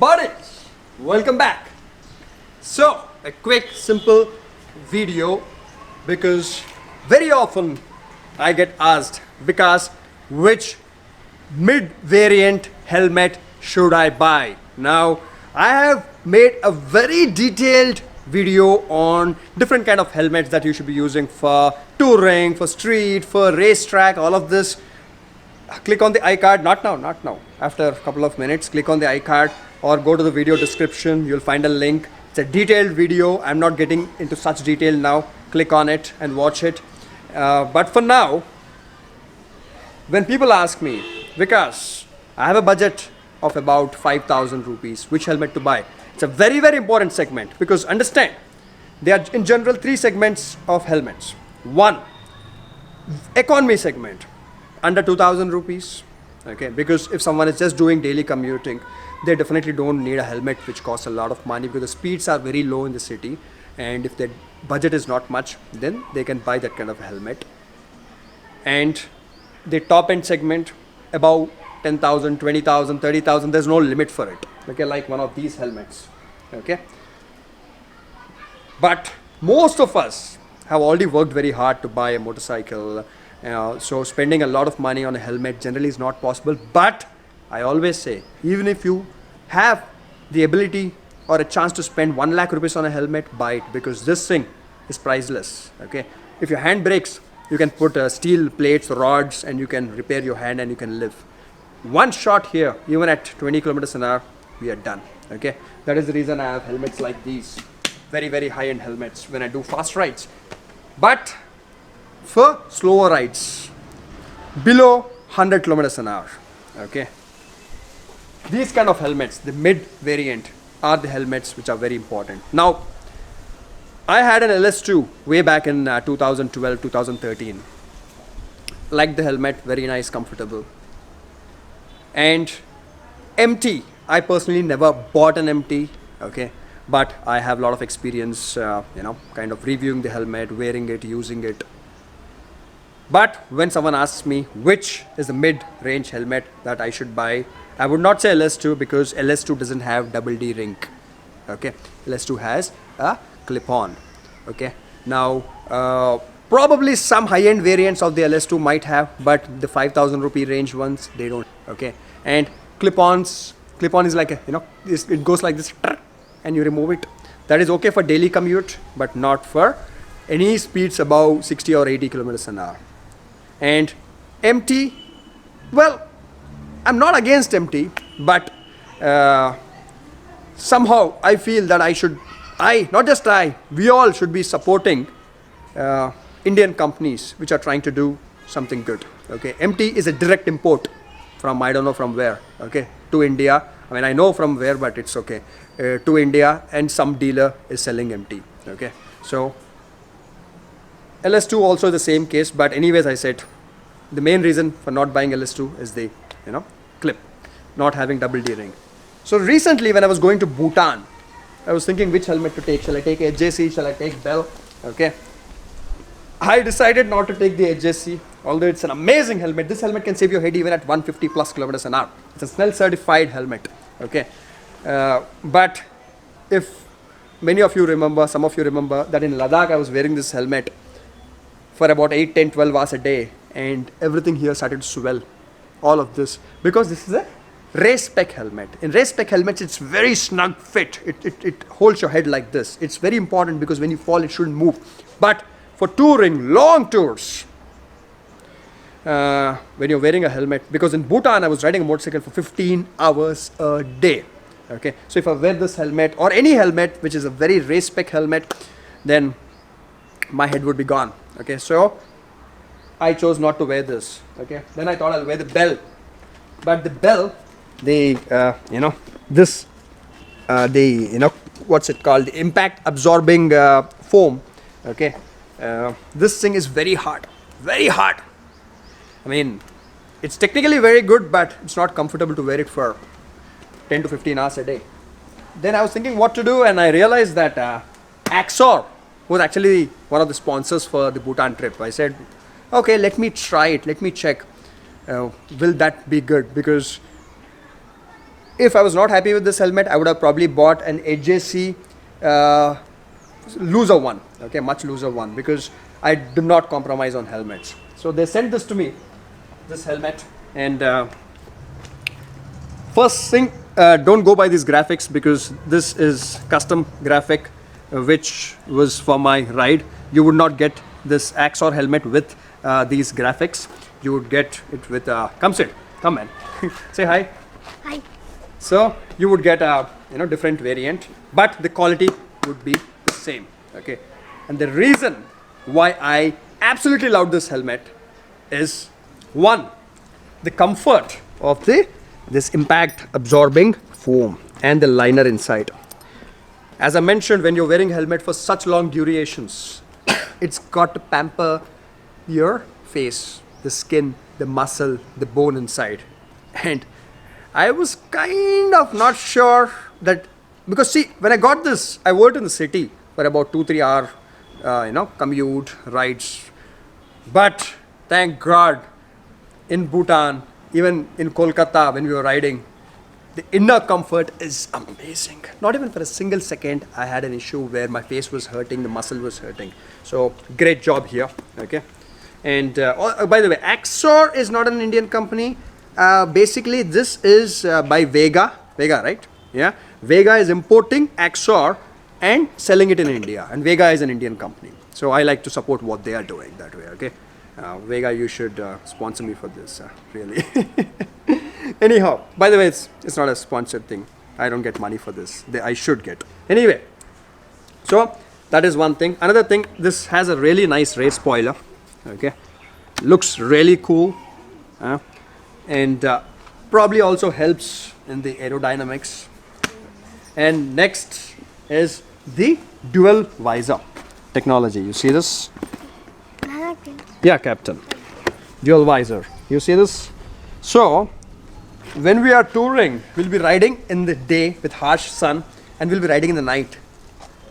buddies, welcome back. So a quick simple video because very often I get asked, Vikas, which mid variant helmet should I buy? Now I have made a very detailed video on different kind of helmets that you should be using for touring, for street, for racetrack, all of this. Click on the iCard, not now, after a couple of minutes, click on the iCard or go to the video description, you'll find a link. It's a detailed video. I'm not getting into such detail now. Click on it and watch it. But for now, when people ask me, Vikas, I have a budget of about 5,000 rupees, which helmet to buy? It's a very, very important segment because understand, there are in general three segments of helmets. One, economy segment, under 2,000 rupees. Okay, because if someone is just doing daily commuting, they definitely don't need a helmet which costs a lot of money because the speeds are very low in the city, and if their budget is not much, then they can buy that kind of a helmet. And the top end segment, about 10,000, 20,000, 30,000, there's no limit for it. Okay, like one of these helmets. Okay, but most of us have already worked very hard to buy a motorcycle. So spending a lot of money on a helmet generally is not possible. But I always say, even if you have the ability or a chance to spend 1 lakh rupees on a helmet, buy it, because this thing is priceless. Okay, if your hand breaks, you can put steel plates, rods, and you can repair your hand and you can live. One shot here, even at 20 kilometers an hour, we are done. Okay, that is the reason I have helmets like these, very, very high-end helmets when I do fast rides. But for slower rides, below 100 kilometers an hour, okay, these kind of helmets, the mid variant, are the helmets which are very important. Now, I had an LS2 way back in 2012, 2013. Liked the helmet, very nice, comfortable. And MT, I personally never bought an MT, okay, but I have a lot of experience, kind of reviewing the helmet, wearing it, using it. But when someone asks me which is the mid-range helmet that I should buy, I would not say LS2 because LS2 doesn't have double D ring. Okay, LS2 has a clip-on. Okay, now probably some high-end variants of the LS2 might have, but the 5,000 rupee range ones, they don't. Okay, and clip-on is like a, it goes like this and you remove it. That is okay for daily commute, but not for any speeds above 60 or 80 kilometers an hour. And MT, well, I'm not against MT, but somehow I feel that we all should be supporting Indian companies which are trying to do something good. Okay, MT is a direct import from, I don't know from where, okay, to India. I mean, I know from where, but it's okay, to India, and some dealer is selling MT. Okay, so LS2 also the same case, but anyways, I said the main reason for not buying LS2 is the clip, not having double D ring. So recently when I was going to Bhutan, I was thinking which helmet to take. Shall I take HJC? Shall I take Bell? Okay, I decided not to take the HJC, although it's an amazing helmet. This helmet can save your head even at 150 plus kilometers an hour. It's a Snell certified helmet. Okay, but if many of you remember, some of you remember that in Ladakh I was wearing this helmet for about 8, 10, 12 hours a day, and everything here started to swell, all of this, because this is a race spec helmet. In race spec helmets, it's very snug fit. It holds your head like this. It's very important because when you fall, it shouldn't move. But for touring, long tours, when you're wearing a helmet, because in Bhutan, I was riding a motorcycle for 15 hours a day. Okay, so if I wear this helmet or any helmet which is a very race spec helmet, then my head would be gone. Okay, so I chose not to wear this. Okay, then I thought I'll wear the Bell, but the Bell, what's it called, the impact absorbing foam. Okay, this thing is very hard. I mean, it's technically very good, but it's not comfortable to wear it for 10 to 15 hours a day. Then I was thinking what to do, and I realized that AXOR was actually one of the sponsors for the Bhutan trip. I said, okay, let me try it, let me check. Will that be good? Because if I was not happy with this helmet, I would have probably bought an AJC looser one, okay, much looser one, because I do not compromise on helmets. So they sent this to me, this helmet, and first thing, don't go by these graphics, because this is custom graphic, which was for my ride. You would not get this AXOR helmet with these graphics. You would get it with come sit, come man, say hi. Hi. So you would get a different variant, but the quality would be the same. Okay, and the reason why I absolutely love this helmet is, one, the comfort of this impact absorbing foam and the liner inside. As I mentioned, when you're wearing helmet for such long durations, it's got to pamper your face, the skin, the muscle, the bone inside. And I was kind of not sure that, because see, when I got this, I worked in the city for about 2-3 hour, commute, rides. But thank God, in Bhutan, even in Kolkata, when we were riding, the inner comfort is amazing. Not even for a single second I had an issue where my face was hurting, the muscle was hurting. So great job here. Okay. And by the way, AXOR is not an Indian company. Basically, this is by Vega, right? Yeah. Vega is importing AXOR and selling it in India. And Vega is an Indian company. So I like to support what they are doing that way. Okay. Vega, you should sponsor me for this, really. Anyhow, by the way, it's not a sponsored thing. I don't get money for this. I should get. Anyway, so that is one thing. Another thing, this has a really nice race spoiler. Okay, looks really cool, and probably also helps in the aerodynamics. And next is the dual visor technology. You see this? Yeah, Captain. Dual visor. You see this? So when we are touring, we'll be riding in the day with harsh sun, and we'll be riding in the night.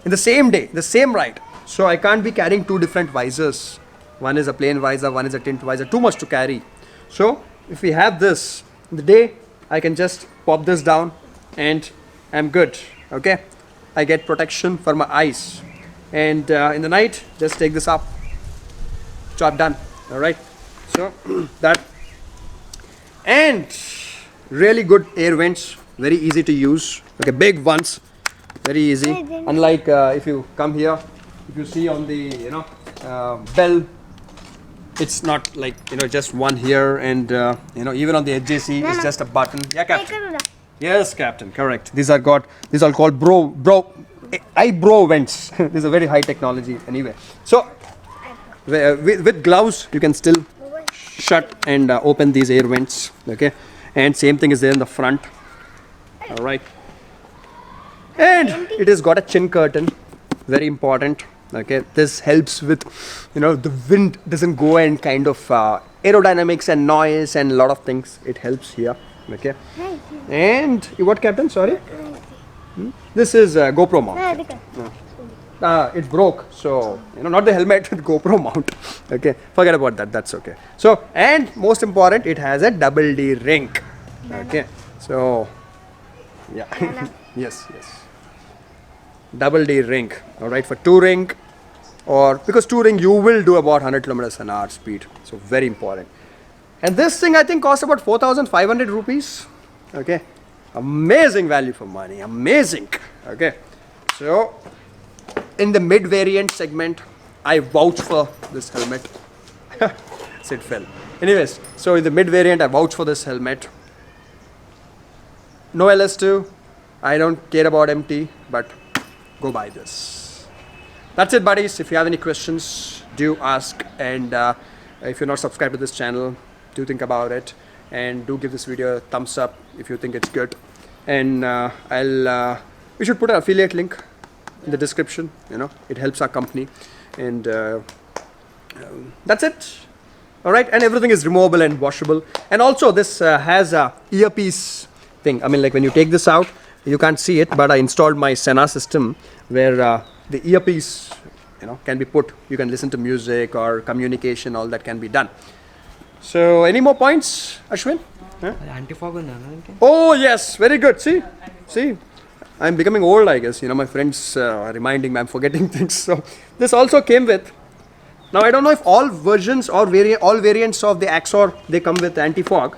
In the same day, the same ride. So I can't be carrying two different visors. One is a plain visor, one is a tint visor. Too much to carry. So if we have this in the day, I can just pop this down and I'm good. Okay, I get protection for my eyes. And in the night, just take this up. Job done. All right. So that, and really good air vents, very easy to use. Okay, big ones, very easy. Unlike if you come here, if you see on the bell, it's not like just one here, and even on the HJC, it's just a button. Yeah, Captain. Yes, Captain. Correct. These are called eyebrow vents. This is a very high technology. Anyway, so with gloves, you can still shut and open these air vents. Okay. And same thing is there in the front. All right. And it has got a chin curtain, very important. Okay, this helps with the wind doesn't go and kind of aerodynamics and noise and a lot of things. It helps here. Okay. And what, Captain? Sorry. This is GoPro mount. It broke, so not the helmet, GoPro mount. Okay, forget about that. That's okay. So, and most important, it has a double D ring. Okay, so yeah, yes, double D ring. All right, for touring, or because touring you will do about 100 kilometers an hour speed. So very important. And this thing I think cost about 4,500 rupees. Okay, amazing value for money. Amazing. Okay, so in the mid variant segment, I vouch for this helmet. It fell. Anyways, so in the mid variant, I vouch for this helmet. No LS2. I don't care about MT, but go buy this. That's it, buddies. If you have any questions, do ask. And if you're not subscribed to this channel, do think about it. And do give this video a thumbs up if you think it's good. And we should put an affiliate link in the description. It helps our company. And that's it. All right, and everything is removable and washable. And also this has a earpiece thing. I mean, like when you take this out, you can't see it, but I installed my Sena system where the earpiece can be put. You can listen to music or communication, all that can be done. So any more points, Ashwin? Anti-fog ఉందా? Oh yes, very good. See, I'm becoming old, I guess. My friends are reminding me I'm forgetting things. So this also came with. Now I don't know if all versions or all variants of the AXOR they come with anti-fog.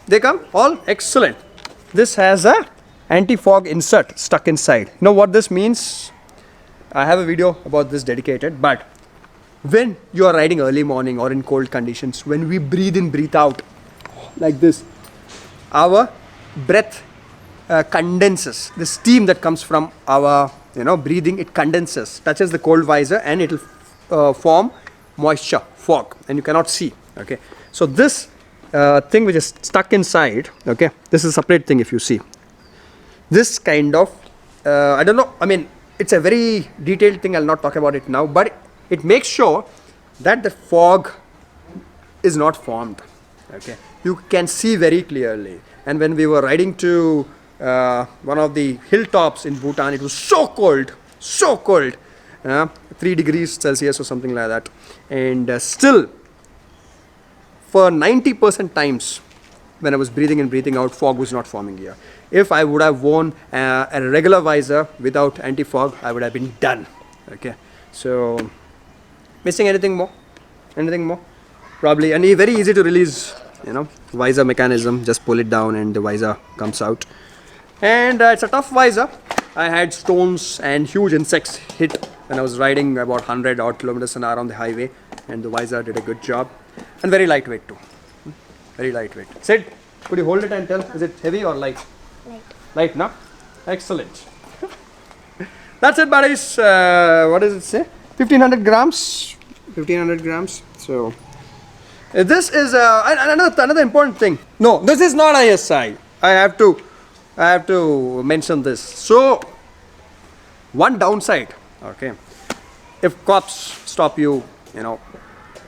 They come all excellent. This has a anti-fog insert stuck inside. You know what this means? I have a video about this dedicated, but when you are riding early morning or in cold conditions, when we breathe in, breathe out like this, our breath condenses. The steam that comes from our breathing, it condenses, touches the cold visor, and it will form moisture, fog, and you cannot see. Okay, so this thing which is stuck inside, okay, this is a separate thing. If you see this kind of, I don't know. I mean, it's a very detailed thing. I'll not talk about it now, but it makes sure that the fog is not formed. Okay, you can see very clearly. And when we were riding to one of the hilltops in Bhutan, it was so cold, 3 degrees Celsius or something like that. And still, for 90% times, when I was breathing in, breathing out, fog was not forming here. If I would have worn a regular visor without anti-fog, I would have been done. Okay, so missing anything more? Anything more? Probably, and very easy to release. Visor mechanism. Just pull it down and the visor comes out. And it's a tough visor. I had stones and huge insects hit when I was riding about 100 odd kilometers an hour on the highway, and the visor did a good job. And very lightweight too. Very lightweight. Sid, could you hold it and tell? Is it heavy or light? Light. Light, no? Excellent. That's it, buddies. What does it say? 1500 grams. 1500 grams. So this is another important thing. No, this is not ISI. I have to mention this. So one downside, okay, if cops stop you,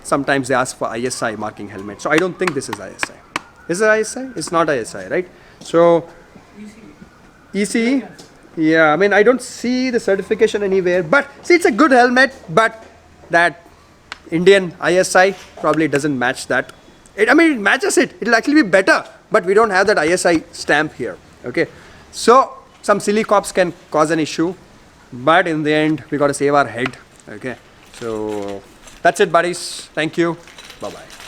sometimes they ask for ISI marking helmet. So I don't think this is ISI. Is it ISI? It's not ISI, right? So ECE. Yeah, I mean, I don't see the certification anywhere. But see, it's a good helmet, but that Indian ISI probably doesn't match that. It matches it. It'll actually be better, but we don't have that ISI stamp here. Okay, so some silly cops can cause an issue, but in the end, we got to save our head. Okay, so that's it, buddies. Thank you. Bye bye.